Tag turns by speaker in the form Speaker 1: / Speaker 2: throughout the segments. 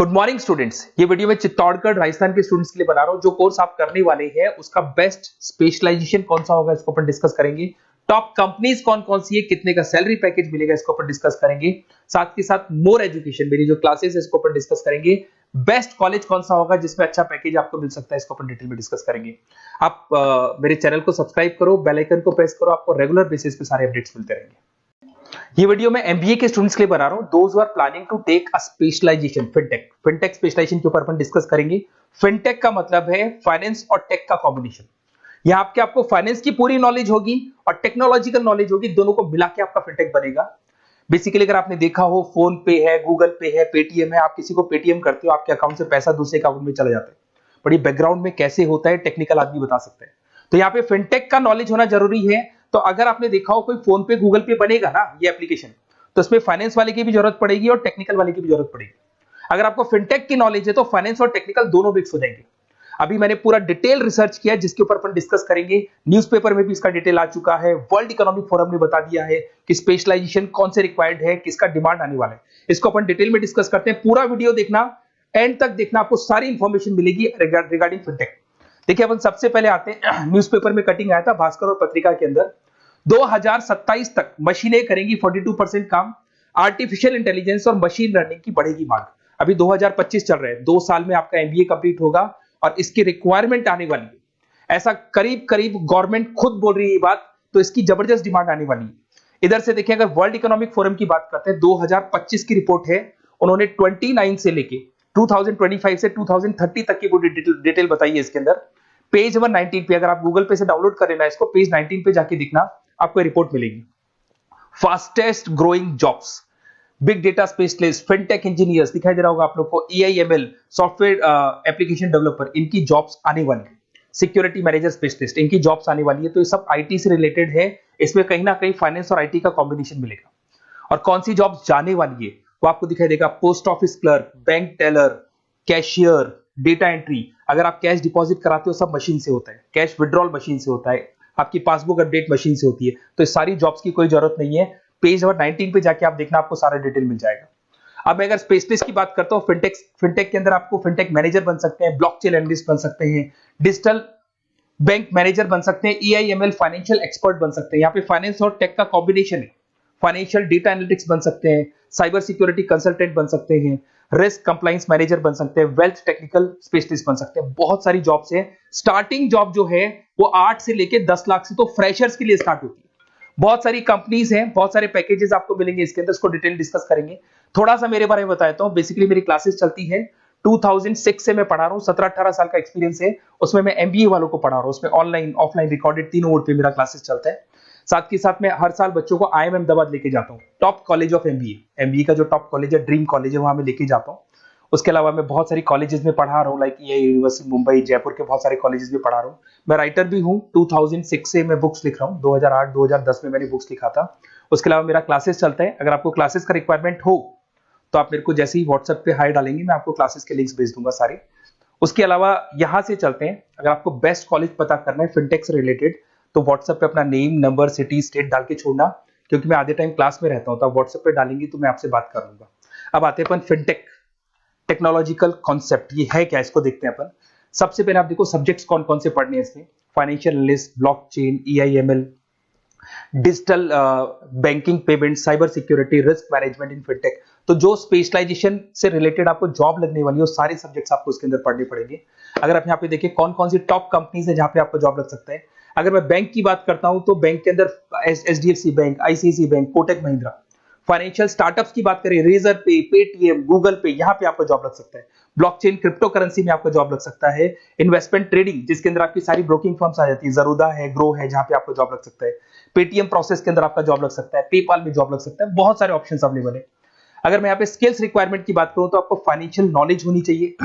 Speaker 1: Good morning students. ये video मैं चित्तौड़गढ़ राजस्थान के स्टूडेंट्स के लिए बना रहा हूं। जो कोर्स आप करने वाले हैं उसका बेस्ट स्पेशलाइजेशन कौन सा होगा इसको अपन डिस्कस करेंगे। टॉप कंपनीज कौन कौन सी है, कितने का सैलरी पैकेज मिलेगा इसको अपन डिस्कस करेंगे। साथ के साथ मोर एजुकेशन मेरी जो क्लासेस है इसको अपन डिस्कस करेंगे। बेस्ट कॉलेज कौन सा होगा जिसमें अच्छा पैकेज आपको मिल सकता है इसको अपन डिटेल में डिस्कस करेंगे। आप मेरे चैनल को सब्सक्राइब करो, बेल आइकन को प्रेस करो, आपको रेगुलर बेसिस पे सारे अपडेट्स मिलते रहेंगे। ये वीडियो मैं एमबीए के स्टूडेंट्स के लिए बना रहा हूं। Those are planning to take a specialization fintech specialization के ऊपर अपन डिस्कस करेंगे। फिनटेक का मतलब है फाइनेंस और टेक का कॉम्बिनेशन। यहां आपको फाइनेंस की पूरी नॉलेज होगी और टेक्नोलॉजिकल नॉलेज होगी, दोनों को मिला के आपका फिनटेक बनेगा। बेसिकली अगर आपने देखा हो, फोन पे है, गूगल पे है, पेटीएम है, आप किसी को पेटीएम करते हो, आपके अकाउंट से पैसा दूसरे अकाउंट में चला जाता है। बड़ी बैकग्राउंड में कैसे होता है टेक्निकल आदमी बता सकते हैं। तो यहाँ पे फिनटेक का नॉलेज होना जरूरी है। तो अगर आपने देखा हो कोई फोन पे गूगल पे बनेगा ना ये एप्लीकेशन, तो इसमें फाइनेंस वाले की भी जरूरत पड़ेगी और टेक्निकल वाले की भी जरूरत पड़ेगी। अगर आपको फिनटेक की नॉलेज है तो फाइनेंस और टेक्निकल दोनों मिक्स हो जाएंगे। अभी मैंने पूरा डिटेल रिसर्च किया जिसके ऊपर अपन डिस्कस करेंगे। न्यूज़पेपर में भी इसका डिटेल आ चुका है, वर्ल्ड इकोनॉमिक फोरम ने बता दिया है कि स्पेशलाइजेशन कौन से रिक्वायर्ड है, किसका डिमांड आने वाला है। इसको अपन डिटेल में डिस्कस करते हैं। पूरा वीडियो देखना, एंड तक देखना, आपको सारी इंफॉर्मेशन मिलेगी रिगार्डिंग फिनटेक। देखिए अपन सबसे पहले आते हैं, न्यूज़पेपर में कटिंग आया था भास्कर और पत्रिका के अंदर। 2027 तक मशीनें करेंगी 42% काम। आर्टिफिशियल इंटेलिजेंस और मशीन लर्निंग की बढ़ेगी मांग। अभी 2025 चल रहा है, 2 साल में आपका एमबीए कंप्लीट होगा और इसकी रिक्वायरमेंट आने वाली है। ऐसा करीब करीब गवर्नमेंट खुद बोल रही है ये बात, तो इसकी जबरदस्त डिमांड आने वाली है। इधर से देखिए, अगर वर्ल्ड इकोनॉमिक फोरम की बात करते हैं, 2025 की रिपोर्ट है। उन्होंने 29 से लेके 2025 से 2030 तक की पूरी डिटेल बताई है इसके अंदर। पेज नंबर 19 पे, अगर आप गूगल पे से डाउनलोड कर लेना इसको, पेज 19 पे जाके दिखना, आपको रिपोर्ट मिलेगी। Fastest growing jobs, big data specialist, fintech engineers दिखाई दे रहा होगा आप लोग को, ईआईएमएल सॉफ्टवेयर एप्लीकेशन डेवलपर, इनकी जॉब्स आने वाली है। सिक्योरिटी मैनेजर स्पेशलिस्ट, इनकी जॉब्स आने वाली है। तो ये सब आईटी से रिलेटेड है। इसमें कहीं ना कहीं फाइनेंस और आईटी का कॉम्बिनेशन मिलेगा। और कौन सी जॉब्स जाने वाली है वो आपको दिखाई देगा। Post office clerk, bank teller, cashier, data entry. अगर आप कैश डिपॉजिट कराते हो सब मशीन से होता है, कैश विड्रॉल मशीन से होता है, आपकी पासबुक अपडेट मशीन से होती है। तो इस सारी जॉब्स की कोई जरूरत नहीं है। पेज नंबर 19 पे जाके आप देखना, आपको सारा डिटेल मिल जाएगा। अब मैं अगर स्पेशलिस्ट की बात करता हूँ, फिनटेक के अंदर आपको फिनटेक मैनेजर बन सकते हैं, ब्लॉकचेन एनालिस्ट बन सकते हैं, डिजिटल बैंक मैनेजर बन सकते हैं, ईआईएमएल फाइनेंशियल एक्सपर्ट बन सकते हैं। यहाँ पे फाइनेंस और टेक का कॉम्बिनेशन है। फाइनेंशियल डेटा एनालिटिक्स बन सकते हैं, साइबर सिक्योरिटी कंसल्टेंट बन सकते हैं, रिस्क कंप्लायंस मैनेजर बन सकते हैं, वेल्थ टेक्निकल स्पेशलिस्ट बन सकते हैं। बहुत सारी जॉब्स हैं। स्टार्टिंग जॉब जो है वो 8 से लेके 10 लाख से तो फ्रेशर्स के लिए स्टार्ट होती है। बहुत सारी कंपनीज हैं, बहुत सारे पैकेजेस आपको मिलेंगे इसके अंदर, इसको डिटेल डिस्कस करेंगे। थोड़ा सा मेरे बारे में बताता हूं। बेसिकली मेरी क्लासेस चलती है 2006 से मैं पढ़ा रहा हूं, 17-18 साल का एक्सपीरियंस है। उसमें मैं एमबीए वालों को पढ़ा रहा हूं, उसमें ऑनलाइन ऑफलाइन रिकॉर्डेड तीनों मोड पे मेरा क्लासेस चलता है। साथ के साथ मैं हर साल बच्चों को आईएम अहमदाबाद लेके जाता हूँ, टॉप कॉलेज ऑफ एमबीए का जो टॉप कॉलेज है, ड्रीम कॉलेज है, वहां मैं लेके जाता हूँ। उसके अलावा मैं बहुत सारी कॉलेजेस में पढ़ा रहा हूँ, लाइक ये यूनिवर्सिटी मुंबई, जयपुर के बहुत सारे कॉलेजेस में पढ़ा रहा हूँ। मैं राइटर भी हूँ। 2006 से मैं बुक्स लिख रहा हूँ, 2008-2010 में मैंने बुक्स लिखा था। उसके अलावा मेरा क्लासेस चलता है। अगर आपको क्लासेस का रिक्वायरमेंट हो तो आप मेरे को जैसे ही व्हाट्सएप पे हाई डालेंगे, मैं आपको क्लासेस के लिंक्स भेज दूंगा सारे। उसके अलावा यहाँ से चलते हैं, अगर आपको बेस्ट कॉलेज पता करना है फिनटेक से रिलेटेड, तो व्हाट्सएप पे अपना नेम, नंबर, सिटी, स्टेट डाल के छोड़ना, क्योंकि मैं आधे टाइम क्लास में रहता हूँ। तो आप व्हाट्सएप पे डालेंगे तो मैं आपसे बात कर लूंगा। अब आते हैं अपन फिनटेक टेक्नोलॉजिकल कॉन्सेप्ट, ये है क्या, इसको देखते हैं अपन। सबसे पहले आप देखो सब्जेक्ट्स कौन कौन से पढ़ने हैं इसमें। Financial analyst, blockchain, AIML, digital banking, payment, cyber security, risk management in fintech. तो जो स्पेशलाइजेशन से रिलेटेड आपको जॉब लगने वाली है वो सारे सब्जेक्ट्स आपको इसके अंदर पढ़ने पड़ेंगे। अगर आप यहाँ पे देखिए कौन कौन सी टॉप कंपनीज है जहां पे आपको जॉब लग सकता है। अगर मैं बैंक की बात करता हूं तो बैंक के अंदर HDFC bank, ICICI bank, Kotak Mahindra. Financial startups की बात करें, रेजर पे, पेटीएम, गूगल पे, यहां पे आपको जॉब लग सकता है। ब्लॉकचेन, क्रिप्टो करेंसी में आपको जॉब लग सकता है। इन्वेस्टमेंट ट्रेडिंग, जिसके अंदर आपकी सारी ब्रोकिंग फर्म्स आ जाती है, जरूदा है, ग्रो है, जहां पे आपको जॉब लग सकता है। पेटीएम प्रोसेस के अंदर आपका जॉब लग सकता है, पेपाल में जॉब लग सकता है। बहुत सारे ऑप्शंस अवेलेबल है। अगर मैं यहाँ पे स्किल्स रिक्वायरमेंट की बात करूं तो आपको फाइनेंशियल नॉलेज होनी चाहिए,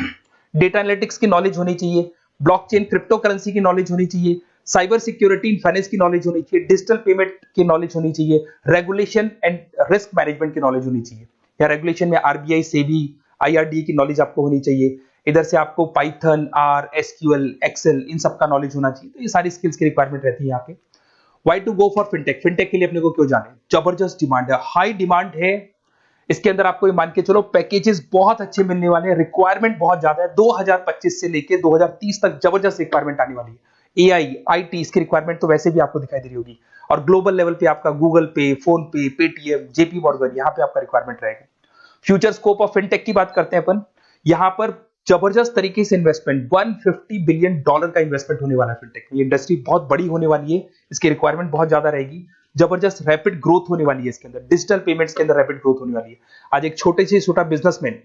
Speaker 1: डेटा एनालिटिक्स की नॉलेज होनी चाहिए, ब्लॉकचेन, क्रिप्टो करेंसी की नॉलेज होनी चाहिए, साइबर सिक्योरिटी इन फाइनेंस की नॉलेज होनी चाहिए, डिजिटल पेमेंट की नॉलेज होनी चाहिए, रेगुलेशन एंड रिस्क मैनेजमेंट की नॉलेज होनी चाहिए। या रेगुलेशन में आरबीआई, सेबी, आईआरडी की नॉलेज आपको होनी चाहिए। इधर से आपको पाइथन, आर, एसक्यूएल, एक्सेल, इन सब का नॉलेज होना चाहिए। तो ये सारी स्किल्स की रिक्वायरमेंट रहती है यहाँ पे। Why to go for fintech, fintech के लिए अपने को क्यों जाने, जबरदस्त डिमांड है, हाई डिमांड है। इसके अंदर आपको ये मान के चलो पैकेजेस बहुत अच्छे मिलने वाले हैं, रिक्वायरमेंट बहुत ज्यादा है। 2025 से लेके 2030 तक जबरदस्त रिक्वायरमेंट आने वाली है। एआई, आईटी, इसकी रिक्वायरमेंट तो वैसे भी आपको दिखाई दे रही होगी। और ग्लोबल लेवल पे आपका गूगल पे, फोन पे, पेटीएम, जेपी मॉर्गन, यहाँ पे आपका रिक्वायरमेंट रहेगा। फ्यूचर स्कोप ऑफ फिनटेक की बात करते हैं अपन, यहाँ पर जबरदस्त तरीके से इन्वेस्टमेंट, $150 बिलियन का इन्वेस्टमेंट होने वाला है फिनटेक में। ये इंडस्ट्री बहुत बड़ी होने वाली है, इसकी रिक्वायरमेंट बहुत ज्यादा रहेगी। जबरदस्त रैपिड ग्रोथ होने वाली है इसके अंदर, डिजिटल पेमेंट्स के अंदर रैपिड ग्रोथ होने वाली है। आज एक छोटे से छोटा बिजनेसमैन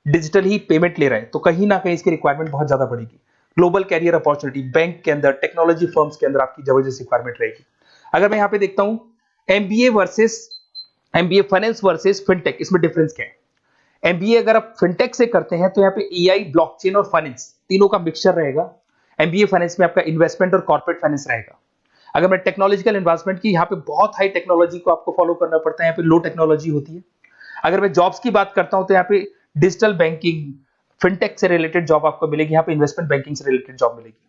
Speaker 1: डिजिटल ही पेमेंट ले रहा है, तो कहीं ना कहीं इसकी रिक्वायरमेंट बहुत ज्यादा बढ़ेगी। ग्लोबल कैरियर अपॉर्चुनिटी, बैंक के अंदर, टेक्नोलॉजी फर्म्स के अंदर आपकी जबरदस्त रिक्वायरमेंट रहेगी। अगर मैं यहाँ पे देखता हूं एमबीए फाइनेंस वर्सेस फिनटेक, इसमें डिफरेंस क्या है? एमबीए अगर आप फिनटेक से करते हैं तो यहाँ पे एआई, ब्लॉकचेन और फाइनेंस तीनों का मिक्सचर रहेगा। एमबीए फाइनेंस में आपका इन्वेस्टमेंट और कॉर्पोरेट फाइनेंस रहेगा। अगर मैं टेक्नोलॉजिकल एडवांसमेंट की, यहाँ पे बहुत हाई टेक्नोलॉजी को आपको फॉलो करना पड़ता है, यहाँ पे लो टेक्नोलॉजी होती है। अगर मैं जॉब्स की बात करता हूं तो यहाँ पे डिजिटल बैंकिंग, फिनटेक से रिलेटेड जॉब आपको मिलेगी, यहाँ पे इन्वेस्टमेंट बैंकिंग से रिलेटेड जॉब मिलेगी।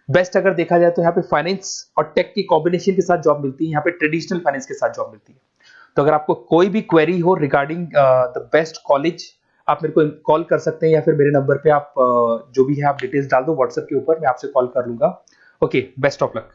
Speaker 1: बेस्ट अगर देखा जाए तो यहाँ पे फाइनेंस और टेक की कॉम्बिनेशन के साथ जॉब मिलती है, यहाँ पे ट्रेडिशनल फाइनेंस के साथ जॉब मिलती है। तो अगर आपको कोई भी क्वेरी हो रिगार्डिंग द बेस्ट कॉलेज, आप मेरे को कॉल कर सकते हैं, या फिर मेरे नंबर पे आप जो भी है आप डिटेल्स डाल दो व्हाट्सएप के ऊपर, मैं आपसे कॉल कर लूंगा। Okay, best of luck.